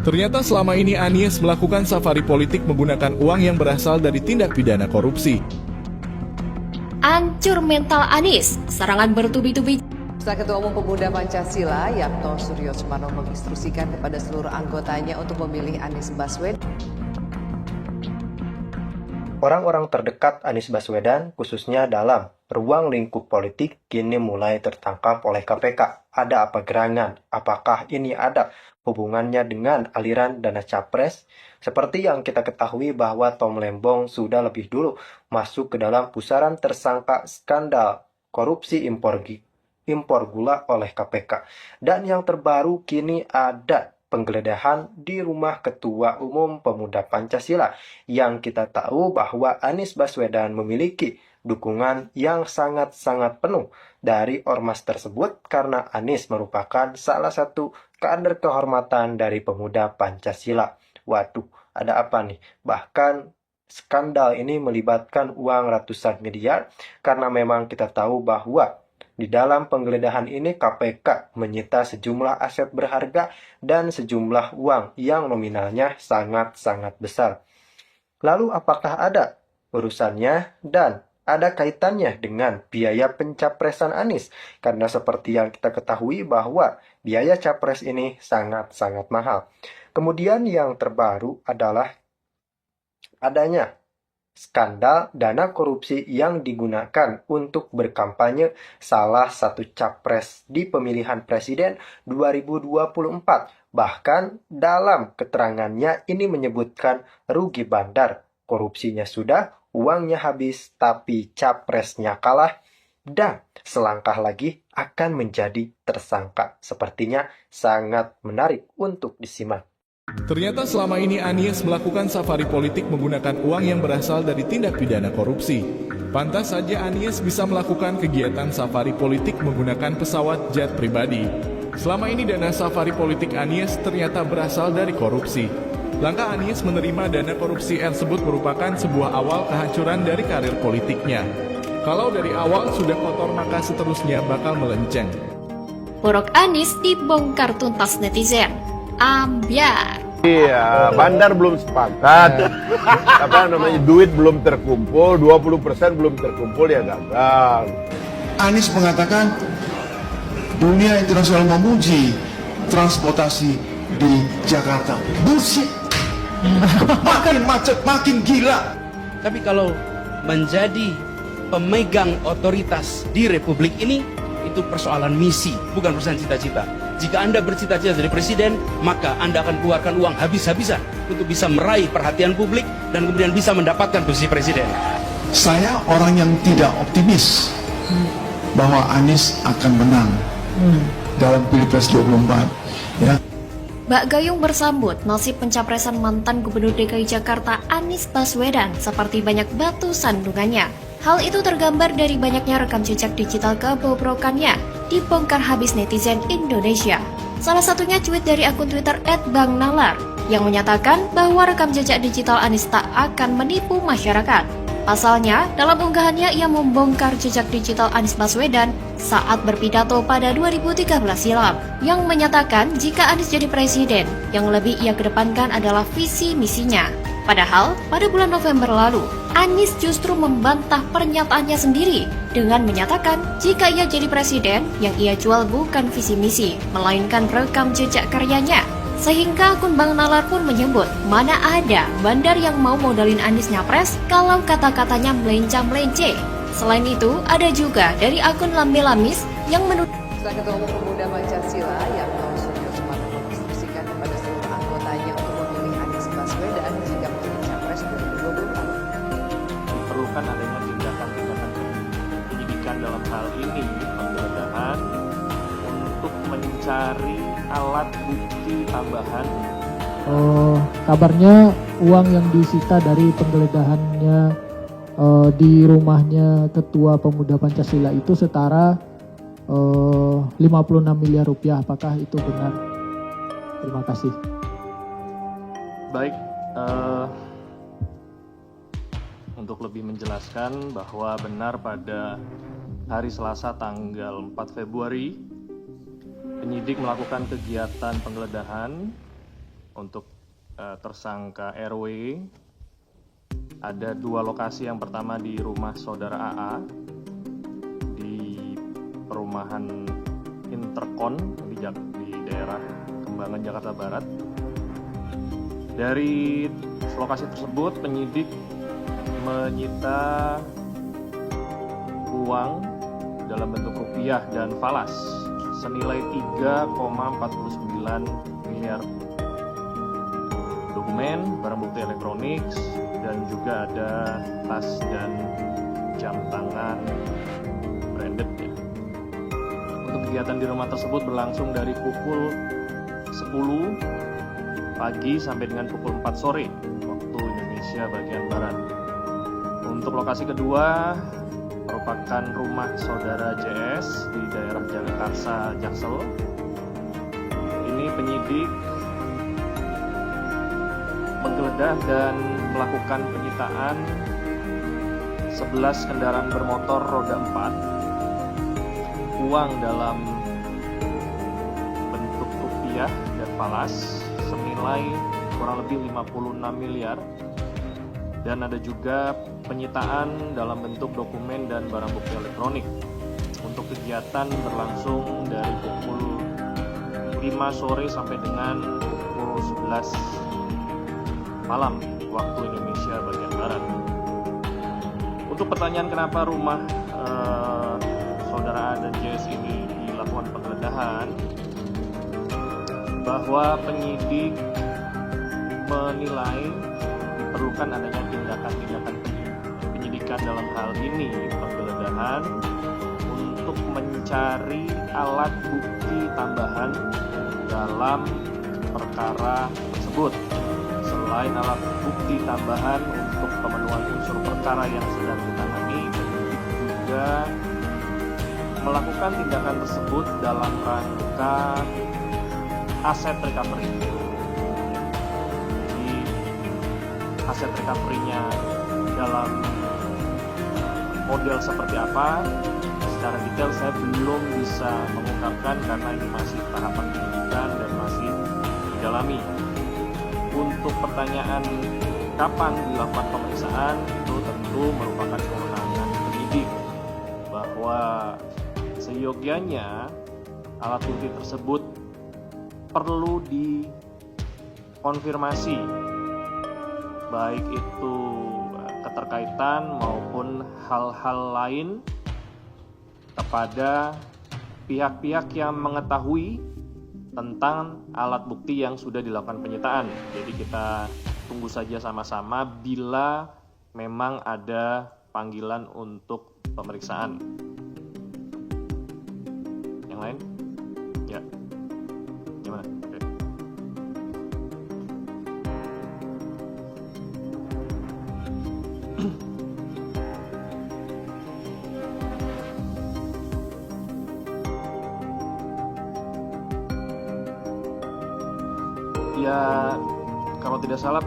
Ternyata selama ini Anies melakukan safari politik menggunakan uang yang berasal dari tindak pidana korupsi. Ancur mental Anies, serangan bertubi-tubi. Ketua Umum Pemuda Pancasila, Yapto Suryo Sumarno menginstruksikan kepada seluruh anggotanya untuk memilih Anies Baswedan. Orang-orang terdekat Anies Baswedan, khususnya dalam ruang lingkup politik, kini mulai tertangkap oleh KPK. Ada apa gerangan? Apakah ini ada hubungannya dengan aliran dana capres? Seperti yang kita ketahui bahwa Tom Lembong sudah lebih dulu masuk ke dalam pusaran tersangka skandal korupsi impor gula oleh KPK. Dan yang terbaru kini ada penggeledahan di rumah Ketua Umum Pemuda Pancasila yang kita tahu bahwa Anies Baswedan memiliki dukungan yang sangat-sangat penuh dari ormas tersebut karena Anies merupakan salah satu kader kehormatan dari Pemuda Pancasila. Waduh, ada apa nih? Bahkan skandal ini melibatkan uang ratusan miliar karena memang kita tahu bahwa di dalam penggeledahan ini KPK menyita sejumlah aset berharga dan sejumlah uang yang nominalnya sangat-sangat besar. Lalu apakah ada urusannya dan ada kaitannya dengan biaya pencapresan Anies? Karena seperti yang kita ketahui bahwa biaya capres ini sangat-sangat mahal. Kemudian yang terbaru adalah adanya skandal dana korupsi yang digunakan untuk berkampanye salah satu capres di pemilihan presiden 2024. Bahkan dalam keterangannya ini menyebutkan rugi bandar. Korupsinya sudah, uangnya habis, tapi capresnya kalah. Dan selangkah lagi akan menjadi tersangka. Sepertinya sangat menarik untuk disimak. Ternyata selama ini Anies melakukan safari politik menggunakan uang yang berasal dari tindak pidana korupsi. Pantas saja Anies bisa melakukan kegiatan safari politik menggunakan pesawat jet pribadi. Selama ini dana safari politik Anies ternyata berasal dari korupsi. Langkah Anies menerima dana korupsi tersebut merupakan sebuah awal kehancuran dari karir politiknya. Kalau dari awal sudah kotor maka seterusnya bakal melenceng. Borok Anies dibongkar tuntas netizen. Ambiar. Iya, bandar belum sepakat. Apa namanya, duit belum terkumpul, 20% belum terkumpul, ya gagal. Anies mengatakan dunia internasional memuji transportasi di Jakarta. Bullshit. Makin macet, makin gila. Tapi kalau menjadi pemegang otoritas di Republik ini, itu persoalan misi, bukan persoalan cita-cita. Jika Anda bercita-cita jadi presiden, maka Anda akan keluarkan uang habis-habisan untuk bisa meraih perhatian publik dan kemudian bisa mendapatkan posisi presiden. Saya orang yang tidak optimis bahwa Anies akan menang dalam Pilpres 24. Ya. Mbak Gayung bersambut nasib pencapresan mantan Gubernur DKI Jakarta Anies Baswedan seperti banyak batu sandungannya. Hal itu tergambar dari banyaknya rekam jejak digital kebobrokannya dibongkar habis netizen Indonesia. Salah satunya tweet dari akun Twitter @bangnalar yang menyatakan bahwa rekam jejak digital Anies tak akan menipu masyarakat. Pasalnya, dalam unggahannya ia membongkar jejak digital Anies Baswedan saat berpidato pada 2013 silam, yang menyatakan jika Anies jadi presiden, yang lebih ia kedepankan adalah visi misinya. Padahal, pada bulan November lalu, Anies justru membantah pernyataannya sendiri dengan menyatakan jika ia jadi presiden, yang ia jual bukan visi misi, melainkan rekam jejak karyanya. Sehingga akun Bang Nalar pun menyebut, mana ada bandar yang mau modalin Anies nyapres kalau kata-katanya melencang-melenceh. Selain itu, ada juga dari akun Lambe Lamis yang menuduh Ketua Umum Pemuda Pancasila, Yapto Suryo Sumarno menginstruksikan kepada seluruh anggotanya untuk memilih Anies Baswedan jika menjadi capres 2024. Diperlukan adanya tindakan-tindakan penyidikan dalam hal ini, penggeledahan untuk mencari alat bukti tambahan. Kabarnya uang yang disita dari penggeledahannya di rumahnya Ketua Pemuda Pancasila itu setara 56 miliar rupiah. Apakah itu benar? Terima kasih. Baik, untuk lebih menjelaskan bahwa benar pada hari Selasa tanggal 4 Februari penyidik melakukan kegiatan penggeledahan untuk tersangka RW. Ada 2 lokasi, yang pertama di rumah saudara AA di perumahan Interkon di daerah Kembangan, Jakarta Barat. Dari lokasi tersebut penyidik menyita uang dalam bentuk rupiah dan falas senilai 3,49 miliar, dokumen, barang bukti elektronik, dan juga ada tas dan jam tangan branded ya. Untuk kegiatan di rumah tersebut berlangsung dari pukul 10 pagi sampai dengan pukul 4 sore waktu Indonesia bagian Barat. Untuk lokasi kedua merupakan rumah saudara JS di daerah Jagakarsa, Jaksel. Ini penyidik menggeledah dan melakukan penyitaan 11 kendaraan bermotor roda 4, uang dalam bentuk rupiah dan falas senilai kurang lebih 56 miliar, dan ada juga penyitaan dalam bentuk dokumen dan barang bukti elektronik. Untuk kegiatan berlangsung dari pukul 5 sore sampai dengan pukul 11 malam waktu Indonesia bagian Barat. Untuk pertanyaan kenapa rumah saudara A dan JS ini dilakukan penggeledahan, bahwa penyidik menilai diperlukan adanya tindakan-tindakan penyidikan dalam hal ini, penggeledahan, untuk mencari alat bukti tambahan dalam perkara tersebut. Selain alat bukti tambahan untuk pemenuhan unsur perkara yang sedang ditangani, penyidik juga melakukan tindakan tersebut dalam rangka aset recovery. Jadi aset recovery-nya dalam model seperti apa, secara detail saya belum bisa mengungkapkan karena ini masih tahapan penyidikan dan masih didalami. Untuk pertanyaan kapan dilakukan pemeriksaan, itu tentu merupakan kewenangan penyidik, bahwa seyogyanya alat bukti tersebut perlu dikonfirmasi, baik itu keterkaitan maupun hal-hal lain, kepada pihak-pihak yang mengetahui tentang alat bukti yang sudah dilakukan penyitaan. Jadi kita tunggu saja sama-sama bila memang ada panggilan untuk pemeriksaan. Yang lain? Ya. Gimana? Oke. Ya, kalau tidak salah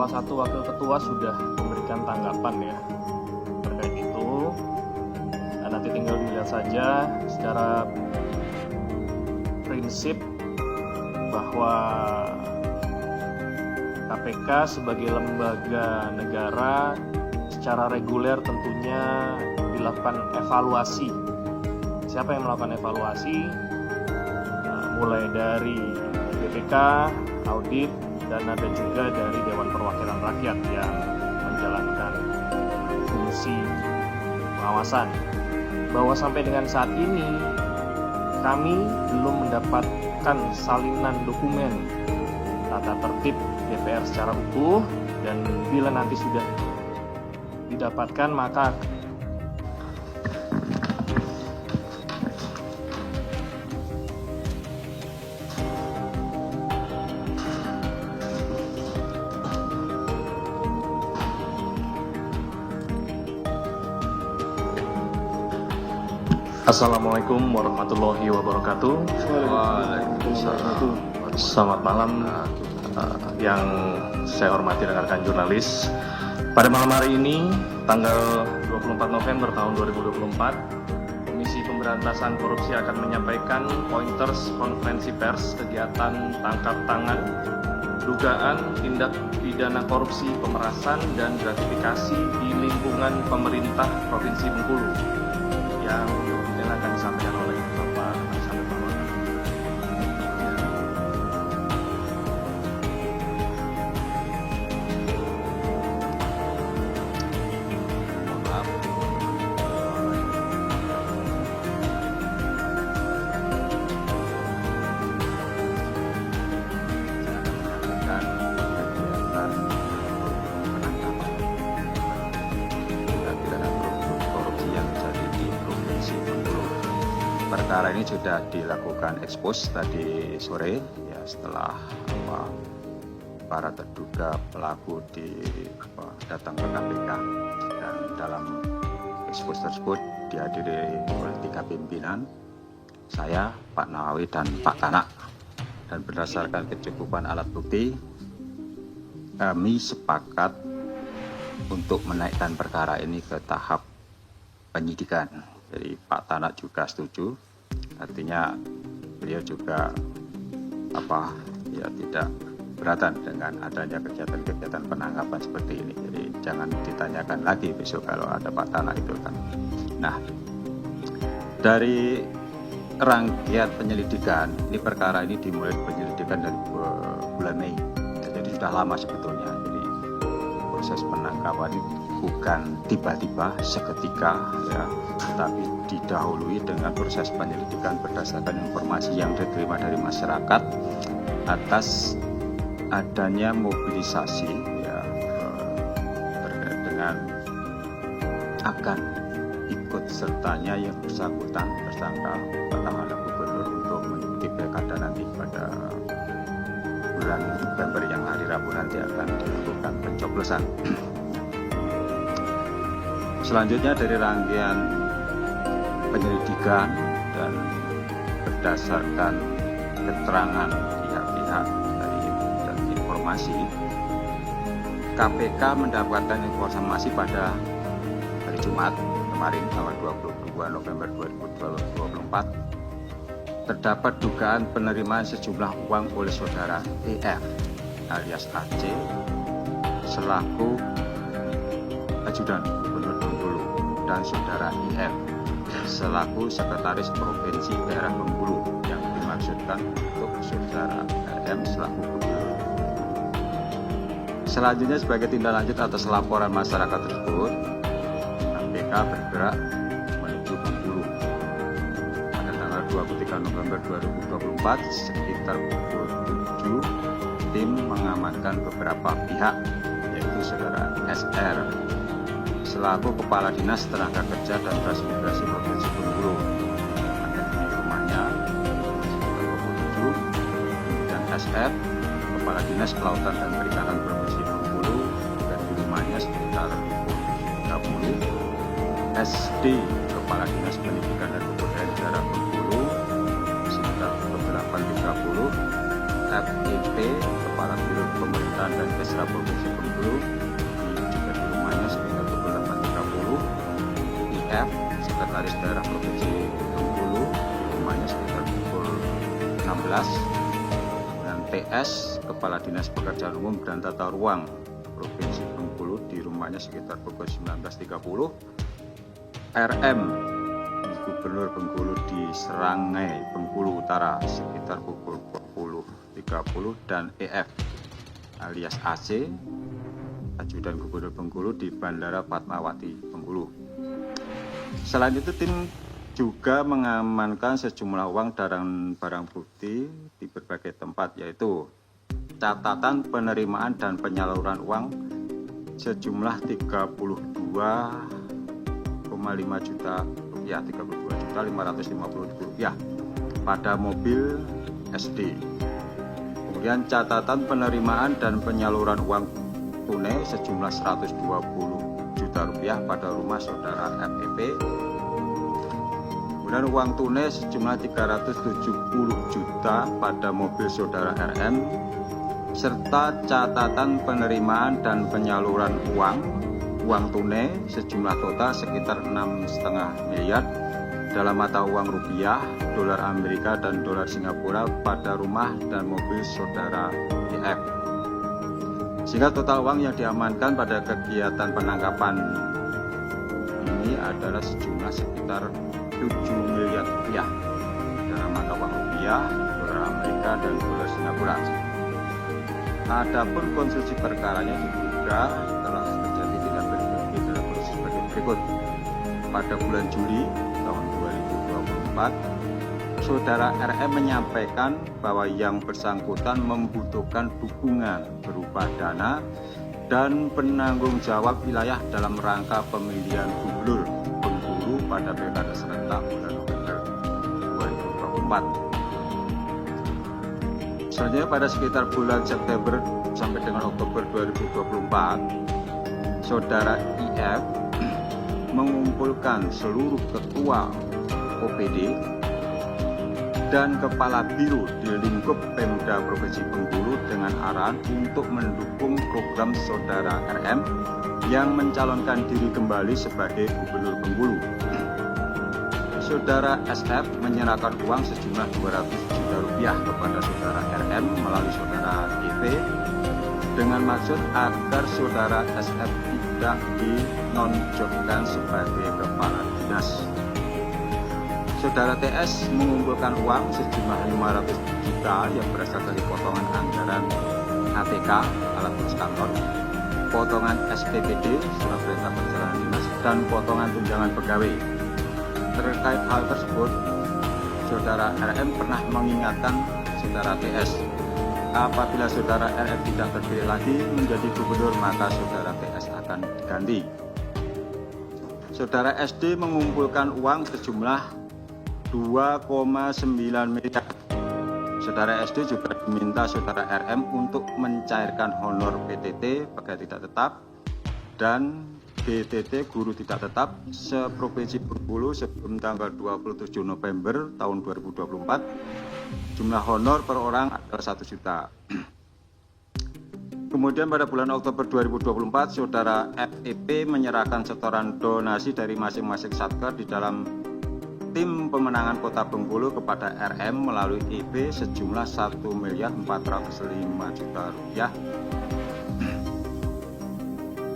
satu wakil ketua sudah memberikan tanggapan ya terkait itu. Dan nanti tinggal dilihat saja secara prinsip bahwa KPK sebagai lembaga negara secara reguler tentunya dilakukan evaluasi. Siapa yang melakukan evaluasi? Mulai dari BPK, audit, dan ada juga dari Dewan Perwakilan Rakyat yang menjalankan fungsi pengawasan. Bahwa sampai dengan saat ini kami belum mendapatkan salinan dokumen tata tertib DPR secara utuh, dan bila nanti sudah didapatkan maka Assalamualaikum warahmatullahi wabarakatuh. Selamat malam yang saya hormati rekan-rekan jurnalis. Pada malam hari ini, tanggal 24 November tahun 2024, Komisi Pemberantasan Korupsi akan menyampaikan pointers konferensi pers kegiatan tangkap tangan dugaan tindak pidana korupsi, pemerasan, dan gratifikasi di lingkungan pemerintah Provinsi Bengkulu yang detail akan disampaikan oleh Bapak Sampai Pamungkas. Korupsi yang terjadi di Provinsi Bengkulu. Perkara ini sudah dilakukan ekspos tadi sore ya, setelah para terduga pelaku datang ke KPK, dan dalam ekspos tersebut dihadiri oleh 3 pimpinan, saya, Pak Nawawi, dan Pak Tanak. Dan berdasarkan kecukupan alat bukti, kami sepakat untuk menaikkan perkara ini ke tahap penyidikan. Jadi Pak Tanak juga setuju, artinya beliau juga tidak keberatan dengan adanya kegiatan-kegiatan penangkapan seperti ini. Jadi jangan ditanyakan lagi besok kalau ada Pak Tanak itu kan. Nah, dari rangkaian penyelidikan, ini perkara ini dimulai penyelidikan dari bulan Mei, jadi sudah lama sebetulnya. Jadi proses penangkapan ini bukan tiba-tiba seketika ya, tetapi didahului dengan proses penyelidikan berdasarkan informasi yang diterima dari masyarakat atas adanya mobilisasi ya, terkait dengan akan ikut sertanya yang bersangkutan tersangka petahana gubernur untuk mengikuti pilkada nanti pada bulan November yang hari Rabu nanti akan dilakukan pencoblosan. Selanjutnya dari rangkaian penyelidikan dan berdasarkan keterangan pihak-pihak dan informasi, KPK mendapatkan informasi pada hari Jumat kemarin tanggal 22 November 2024 terdapat dugaan penerimaan sejumlah uang oleh saudara EF alias AC selaku ajudan Gubernur Bengkulu dan saudara IF selaku sekretaris provinsi daerah Bengkulu yang dimaksudkan untuk saudara RM selaku gubernur. Selanjutnya sebagai tindak lanjut atas laporan masyarakat tersebut, KPK bergerak menuju Bengkulu. Pada tanggal 23 November 2024 sekitar pukul 7, tim mengamankan beberapa pihak, yaitu saudara SR selaku Kepala Dinas Tenaga Kerja dan Transmigrasi Provinsi Bengkulu ada di rumahnya sekitar pukul 7, dan SR Kepala Dinas Kelautan dan Perikanan Provinsi Bengkulu dan di rumahnya sekitar pukul 30, SD Kepala Dinas Pendidikan dan Kebudayaan Daerah Bengkulu sekitar pukul 8.30, FEP Kepala Biro Pemerintahan dan Kesra Provinsi Bengkulu juga di rumahnya sekitar pukul 8.30, IF Sekretaris Daerah Provinsi Bengkulu di rumahnya sekitar pukul 16, dan TS Kepala Dinas Pekerjaan Umum dan Tata Ruang Provinsi Bengkulu di rumahnya sekitar pukul 19.30, RM Gubernur Bengkulu di Serangai Bengkulu Utara sekitar pukul 20.30, dan EF alias AC ajudan Gubernur Bengkulu di Bandara Fatmawati Bengkulu. Selain itu tim juga mengamankan sejumlah uang dan barang bukti di berbagai tempat, yaitu catatan penerimaan dan penyaluran uang sejumlah 32,5 juta rupiah, 32.550.000 rupiah pada mobil SD. Kemudian catatan penerimaan dan penyaluran uang tunai sejumlah 120 juta rupiah pada rumah saudara FEP. Kemudian uang tunai sejumlah 370 juta pada mobil saudara RM, serta catatan penerimaan dan penyaluran uang tunai sejumlah total sekitar 6,5 miliar dalam mata uang rupiah, dolar Amerika dan dolar Singapura pada rumah dan mobil saudara IF. Sehingga total uang yang diamankan pada kegiatan penangkapan ini adalah sejumlah sekitar 7 miliar rupiah dalam mata uang rupiah, dolar Amerika, dan dolar Singapura. Adapun konstruksi perkaranya diduga telah terjadi tindak pidana dalam proses sebagai berikut. Pada bulan Juli tahun 2024, Saudara RM menyampaikan bahwa yang bersangkutan membutuhkan dukungan berupa dana dan penanggung jawab wilayah dalam rangka pemilihan gubernur Bengkulu pada pilkada serentak bulan November 2024. Selanjutnya pada sekitar bulan September sampai dengan Oktober 2024, Saudara IF mengumpulkan seluruh ketua OPD dan kepala biro di lingkup Pemda Provinsi Bengkulu dengan arahan untuk mendukung program Saudara RM yang mencalonkan diri kembali sebagai Gubernur Bengkulu. Saudara SF menyerahkan uang sejumlah 200 juta rupiah kepada Saudara RM melalui Saudara GP dengan maksud agar Saudara SF tidak dinonjolkan sebagai kepala dinas. Saudara TS mengumpulkan uang sejumlah 500 juta yang berasal dari potongan anggaran ATK alat tulis kantor, potongan SPPD surat perintah perjalanan dinas, dan potongan tunjangan pegawai. Terkait hal tersebut, Saudara RM pernah mengingatkan Saudara TS, apabila Saudara RM tidak terpilih lagi menjadi gubernur, maka Saudara TS akan diganti. Saudara SD mengumpulkan uang sejumlah 2,9 miliar. Saudara SD juga diminta Saudara RM untuk mencairkan honor PTT pegawai tidak tetap dan BTT guru tidak tetap seprovinsi Bengkulu sebelum tanggal 27 November tahun 2024. Jumlah honor per orang adalah 1 juta. Kemudian pada bulan Oktober 2024, Saudara FEP menyerahkan setoran donasi dari masing-masing satker di dalam tim pemenangan Kota Bengkulu kepada RM melalui EP sejumlah 1.405 juta rupiah.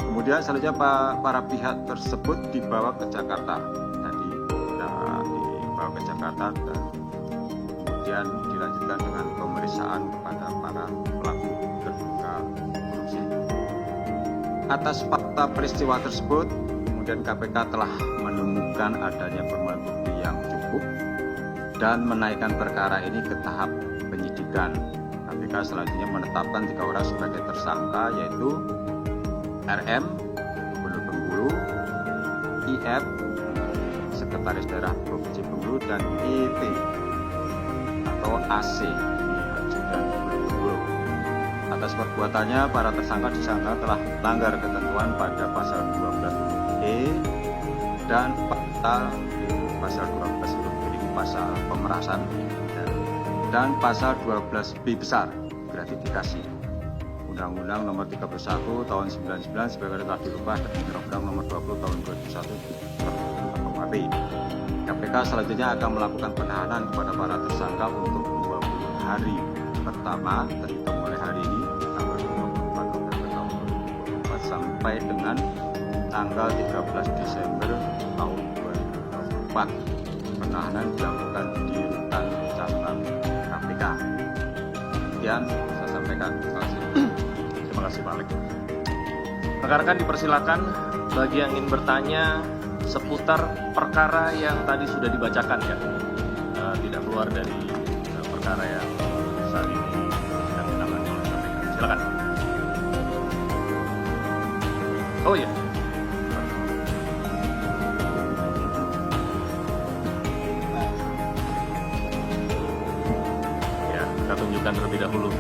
Kemudian selanjutnya para pihak tersebut dibawa ke Jakarta. Tadi sudah dibawa ke Jakarta dan kemudian dilanjutkan dengan pemeriksaan kepada para pelaku terduga korupsi. Atas fakta peristiwa tersebut, kemudian KPK telah menemukan adanya permulaan bukti yang cukup dan menaikkan perkara ini ke tahap penyidikan. KPK selanjutnya menetapkan 3 orang sebagai tersangka, yaitu RM, Gubernur Bengkulu, IF, Sekretaris Daerah Provinsi Bengkulu, dan EP atau AC, Ajudan Gubernur Bengkulu. Atas perbuatannya, para tersangka disangka telah melanggar ketentuan pada pasal 12E dan pasal 12 huruf B pasal pemerasan dan pasal 12B besar gratifikasi Undang-Undang Nomor 31 Tahun 99 sebagai telah dirubah dan Undang-Undang Nomor 20 Tahun 2001 KUHP. KPK selanjutnya akan melakukan penahanan kepada para tersangka untuk 20 hari pertama terhitung mulai hari ini tanggal 24 November tahun 2024 sampai dengan tanggal 13 Desember tahun 2024. Penahanan dilakukan di rutan cabang KPK. Sekian saya sampaikan. Terima kasih Pak Alex. Rekan-rekan dipersilakan bagi yang ingin bertanya seputar perkara yang tadi sudah dibacakan ya, tidak keluar dari perkara yang saat ini sedang ditangani oleh KPK. Silakan. Oh iya. Ya, kita tunjukkan terlebih dahulu.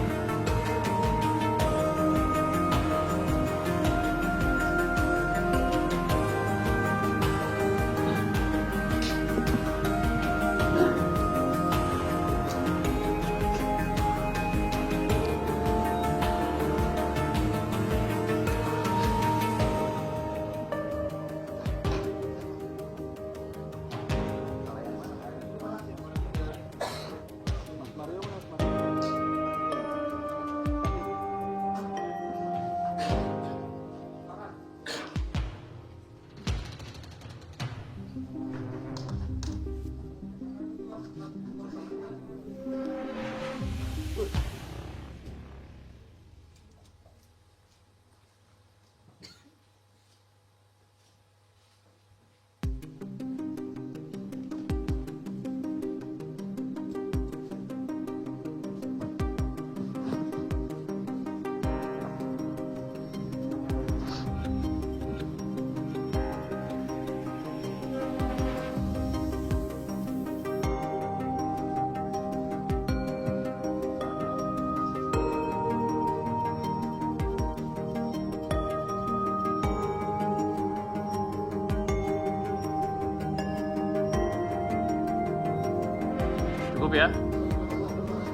Cukup ya?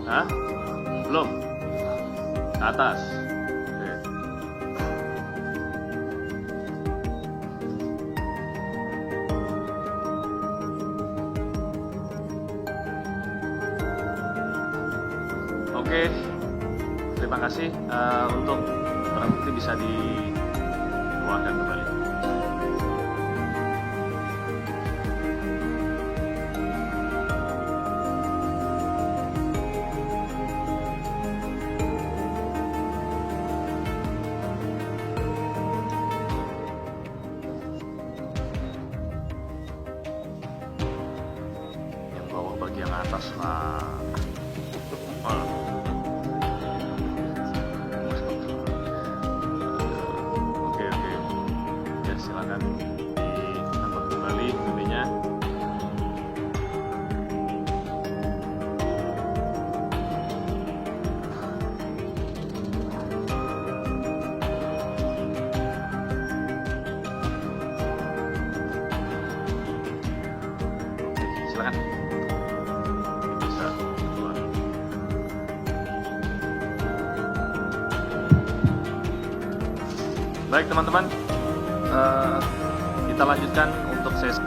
Hah? Belum? Ke atas? Oke. Oke, terima kasih. Untuk barang bukti bisa dikeluarkan kembali. Yang bawah bagian atas lah. Oke. Ya silakan diangkut kembali buktinya. Silakan. Bisa keluar. Baik teman-teman, kita lanjutkan untuk sesi